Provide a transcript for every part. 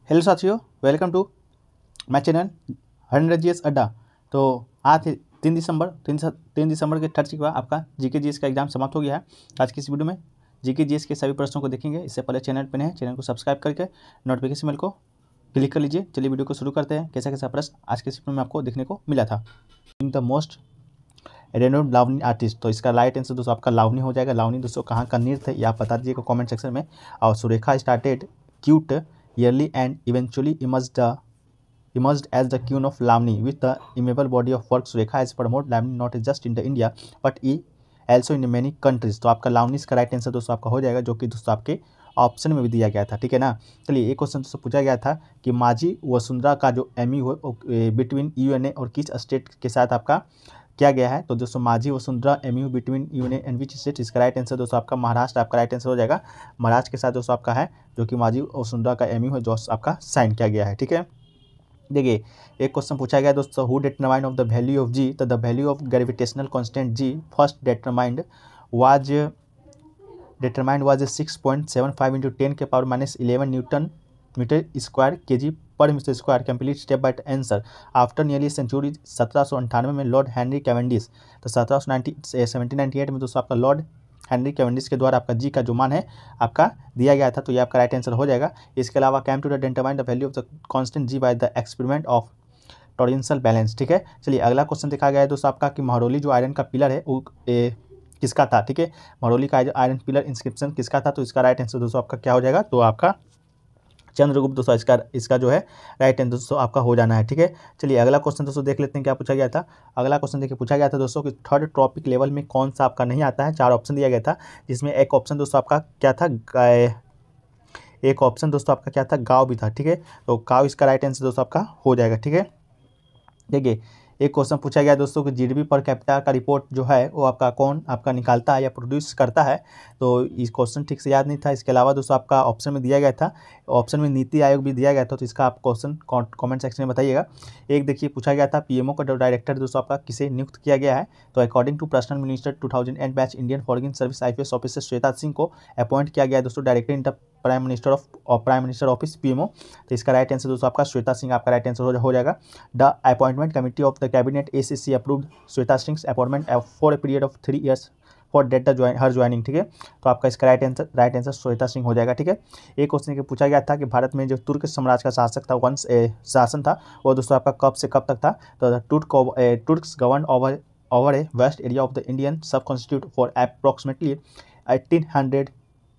Hello साथियों, welcome to my channel 100 अड्डा। तो आज 3 दिसंबर के ठट के बाद आपका जीके जीएस का एग्जाम समाप्त हो गया है। आज की इस वीडियो में जीके जीएस के सभी प्रश्नों को देखेंगे। इससे पहले चैनल पर नए हैं, चैनल को सब्सक्राइब करके नोटिफिकेशन बेल को क्लिक कर लीजिए। चलिए वीडियो को शुरू करते हैं। कैसा कैसा प्रश्न आज के इस वीडियो में आपको देखने को मिला था। In the most renowned Lavani artist, तो इसका राइट आंसर दोस्तों आपका लावनी हो जाएगा। लावनी दोस्तों कहाँ का नृत्य है ये आप बता दीजिएगा कमेंट सेक्शन में। और Surekha started cute yearly and eventually emerged as the queen of Lavani with the immovable body of work. Surekha has promoted Lavani not just in the India but also in many countries। तो आपका लावनी इसका right answer दोस्तों आपका हो जाएगा, जो कि दोस्तों आपके ऑप्शन में भी दिया गया था। ठीक है ना। चलिए एक क्वेश्चन दोस्तों पूछा गया था कि माझी वसुंधरा का जो एमयू है बिटवीन यूएनए और किस स्टेट के साथ आपका क्या गया है। तो दोस्तों माझी Vasundhara MU between UNA and which state, इसका राइट आंसर दोस्तों आपका महाराष्ट्र आपका राइट आंसर हो जाएगा। महाराष्ट्र के साथ दोस्तों आपका है जो कि माझी वसुंधरा का एमयू है जो आपका साइन किया गया है। ठीक है। देखिए एक क्वेश्चन पूछा गया दोस्तों, who determined of the value of G. तो the value of gravitational constant G first determined was 6.75 into 10 के power -11 newton metre square kg per metre square. Complete step by answer after nearly century. 1798 में Lord Henry Cavendish. तो 1798 में दोस्तों आपका Lord Henry Cavendish के द्वारा आपका जी का जो मान है आपका दिया गया था। तो ये आपका राइट आंसर हो जाएगा। इसके अलावा came to determine the value of the constant G by the experiment of torrential balance. ठीक है। चलिए अगला क्वेश्चन देखा गया है दोस्तों आपका कि महरौली जो आयरन का पिलर है वो किसका था। ठीक है। महरौली का आयरन पिलर इंस्क्रिप्शन किसका था। तो इसका राइट आंसर दोस्तों आपका क्या हो जाएगा, तो आपका चंद्रगुप्त दोस्तों इसका जो है राइट आंसर दोस्तों आपका हो जाना है। ठीक है। चलिए अगला क्वेश्चन दोस्तों देख लेते हैं क्या पूछा गया था। अगला क्वेश्चन देखिए पूछा गया था दोस्तों कि थर्ड ट्रॉपिक लेवल में कौन सा आपका नहीं आता है। 4 ऑप्शन दिया गया था, जिसमें एक ऑप्शन दोस्तों आपका क्या था, एक ऑप्शन दोस्तों आपका क्या था, गाँव भी था। ठीक है। तो गाँव इसका राइट आंसर दोस्तों आपका हो जाएगा। ठीक है। देखिए एक क्वेश्चन पूछा गया दोस्तों कि जीडीपी पर कैपिटा का रिपोर्ट जो है वो आपका कौन आपका निकालता है या प्रोड्यूस करता है। तो इस क्वेश्चन ठीक से याद नहीं था। इसके अलावा दोस्तों आपका ऑप्शन में दिया गया था, ऑप्शन में नीति आयोग भी दिया गया था। तो इसका आप क्वेश्चन कमेंट सेक्शन में बताइएगा। एक देखिए पूछा गया था पीएमओ का जो डायरेक्टर दोस्तों आपका किसे नियुक्त किया गया है। तो according to personal minister 2008 batch Indian foreign service IPS officer Shweta Singh को अपॉइंट किया गया है दोस्तों director in the prime minister office PMO. तो इसका राइट आंसर दोस्तों आपका श्वेता सिंह आपका राइट आंसर हो जाएगा। The appointment committee of the cabinet ACC approved Shweta Singh appointment for a period of 3 years for date her joining. ठीक है। तो आपका इसका राइट आंसर श्वेता सिंह हो जाएगा। ठीक है। एक क्वेश्चन पूछा गया था कि भारत में जो तुर्क साम्राज्य का शासक था वंश शासन था वो दोस्तों आपका कब से कब तक था। तो Turks govern over a west area of the Indian sub constitute for approximately 1800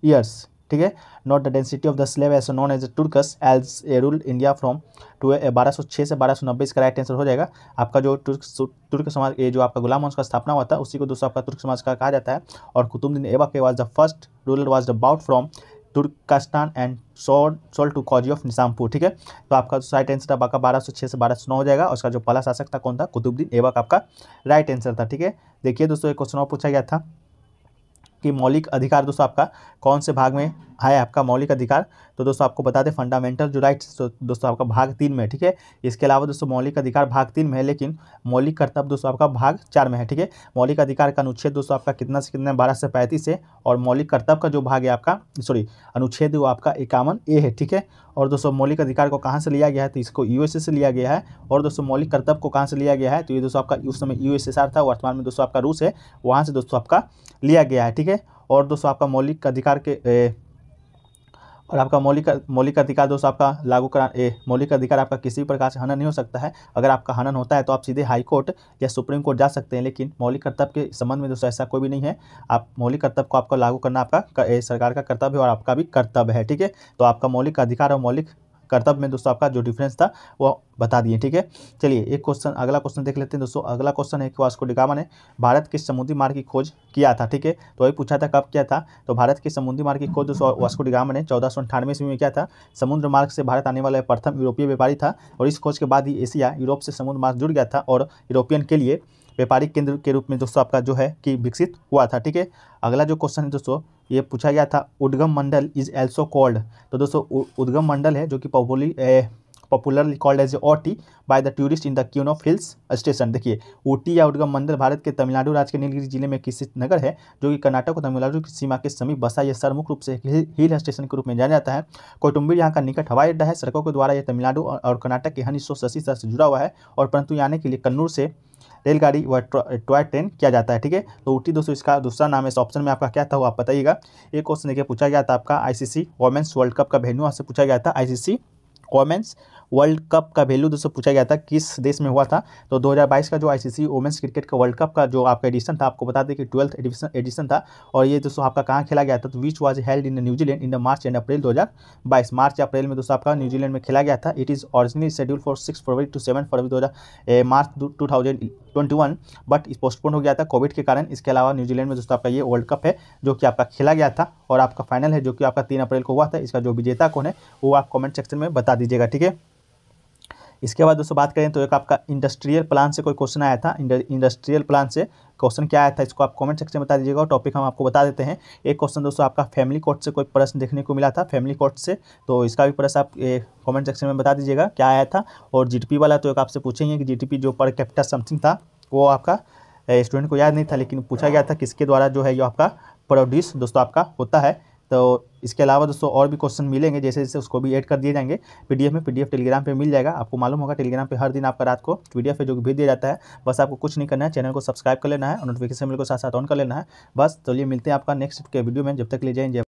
years। ठीक है। Not the density of the slave as known as Turks as a rule India from 1206 से 1290। इसका राइट आंसर हो जाएगा। आपका जो तुर्क समाज ये जो आपका गुलाम वंश का स्थापना हुआ था उसी को दोस्तों आपका तुर्क समाज का कहा जाता है। और Qutubuddin Aibak was the first ruler was the bout from Turkestan and sold to Qazi of Nizampur. ठीक है। तो आपका राइट आंसर आपका 1206 से 1209 हो जाएगा। और उसका जो पहला शासक था कौन था, कुतुबुद्दीन ऐबक आपका राइट आंसर था। ठीक है। देखिए दोस्तों एक क्वेश्चन और पूछा गया था कि मौलिक अधिकार दोस्तों आपका कौन से भाग में है आपका मौलिक अधिकार। तो दोस्तों आपको बता दें फंडामेंटल जो राइट्स तो दोस्तों आपका भाग 3 में है। ठीक है। इसके अलावा दोस्तों मौलिक अधिकार भाग 3 में है, लेकिन मौलिक कर्तव्य दोस्तों आपका भाग 4 में है। ठीक है। मौलिक अधिकार का अनुच्छेद दोस्तों आपका कितना से कितना 12 से 35 है। और मौलिक कर्तव्य का जो भाग है आपका अनुच्छेद वो आपका 51A है। ठीक है। और दोस्तों मौलिक अधिकार को कहाँ से लिया गया है, तो इसको यूएसए से लिया गया है। और दोस्तों मौलिक कर्तव्य को कहाँ से लिया गया है, तो ये दोस्तों आपका उस समय यूएसएसआर था, वर्तमान में दोस्तों आपका रूस है, वहाँ से दोस्तों आपका लिया गया है। ठीक है। और दोस्तों आपका मौलिक अधिकार के और आपका मौलिक अधिकार दोस्तों आपका मौलिक अधिकार आपका किसी भी प्रकार से हनन नहीं हो सकता है। अगर आपका हनन होता है तो आप सीधे हाई कोर्ट या सुप्रीम कोर्ट जा सकते हैं, लेकिन मौलिक कर्तव्य के संबंध में दोस्तों ऐसा कोई भी नहीं है। आप मौलिक कर्तव्य को आपको लागू करना आपका सरकार का कर्तव्य है और आपका भी कर्तव्य है। ठीक है। तो आपका मौलिक अधिकार और मौलिक कर्तव्य में दोस्तों आपका जो डिफरेंस था वो बता दिए। ठीक है। चलिए एक क्वेश्चन अगला क्वेश्चन देख लेते हैं दोस्तों। अगला क्वेश्चन है कि वास्को डी गामा ने भारत के समुद्री मार्ग की खोज किया था। ठीक है। तो वही पूछा था कब किया था। तो भारत के समुद्री मार्ग की खोज दोस्तों वास्को डी गामा ने 1498 ईस्वी में किया था। समुद्र मार्ग से भारत आने वाला प्रथम यूरोपीय व्यापारी था। और इस खोज के बाद ही एशिया यूरोप से समुद्र मार्ग जुड़ गया था और यूरोपियन के लिए व्यापारिक केंद्र के रूप में दोस्तों आपका जो है कि विकसित हुआ था। ठीक है। अगला जो क्वेश्चन है दोस्तों ये पूछा गया था उद्गम मंडल इज एल्सो कॉल्ड। तो दोस्तों उद्गम मंडल है जो कि popularly called as Ooty by the tourist in the queen of hills station. देखिए ऊटी या उद्गम मंदिर भारत के तमिलनाडु राज्य के नीलगिरी जिले में किसी नगर है जो कि कर्नाटक और तमिलनाडु की सीमा के समीप बसा। यह सरमुख रूप से एक हिल स्टेशन के रूप में जाना जाता है। कोयटुम्बी यहाँ का निकट हवाई अड्डा है। सड़कों के द्वारा यह तमिलनाडु और कर्नाटक के अन्य 180 शहर से जुड़ा हुआ है और परंतु यहाँ आने के लिए कन्नूर से रेलगाड़ी व टॉय ट्रेन किया जाता है। ठीक है, तो ऊटी दोस्तों इसका दूसरा नाम है। इस ऑप्शन में आपका क्या था वो आप बताइएगा। एक क्वेश्चन देखिए पूछा गया था आपका आईसीसी वोमेंस वर्ल्ड कप का वेन्यू आपसे पूछा गया था। आईसीसी वोमेंस वर्ल्ड कप का वैल्यू दोस्तों पूछा गया था किस देश में हुआ था। तो 2022 का जो आईसीसी वोमेंस क्रिकेट का वर्ल्ड कप का जो आपका एडिशन था, आपको बता दें कि 12th एडिशन था और ये दोस्तों आपका कहाँ खेला गया था, तो which was held in New Zealand in the March and April 2022। मार्च अप्रैल में दोस्तों आपका न्यूजीलैंड में खेला गया था। It is originally schedule for 6 February to 7 February March 2021 but postpone हो गया था कोविड के कारण। इसके अलावा न्यूजीलैंड में दोस्तों आपका ये वर्ल्ड कप है जो कि आपका खेला गया था और आपका फाइनल है जो कि आपका 3 अप्रैल को हुआ था। इसका जो विजेता कौन है वो आप कमेंट सेक्शन में बता दीजिएगा। ठीक है, इसके बाद दोस्तों बात करें तो एक आपका इंडस्ट्रियल प्लान से कोई क्वेश्चन आया था। इंडस्ट्रियल प्लान से क्वेश्चन क्या आया था इसको आप कमेंट सेक्शन में बता दीजिएगा और टॉपिक हम आपको बता देते हैं। एक क्वेश्चन दोस्तों आपका फैमिली कोर्ट से कोई प्रश्न देखने को मिला था, फैमिली कोर्ट से, तो इसका भी प्रश्न आप कमेंट सेक्शन में बता दीजिएगा क्या आया था। और जीडीपी वाला तो एक आपसे पूछेंगे कि जीडीपी जो पर कैपिटा समथिंग था वो आपका स्टूडेंट को याद नहीं था, लेकिन पूछा गया था किसके द्वारा जो है ये आपका प्रोड्यूस दोस्तों आपका होता है। तो इसके अलावा दोस्तों और भी क्वेश्चन मिलेंगे जैसे जैसे उसको भी ऐड कर दिए जाएंगे पीडीएफ में। पीडीएफ टेलीग्राम पे मिल जाएगा। आपको मालूम होगा टेलीग्राम पे हर दिन आपका रात को पीडीएफ है जो कि भेज दिया जाता है। बस आपको कुछ नहीं करना है, चैनल को सब्सक्राइब कर लेना है और नोटिफिकेशन बिल को साथ साथ ऑन कर लेना है। बस चलिए मिलते हैं आपका नेक्स्ट के वीडियो में। जब तक ले जाएं।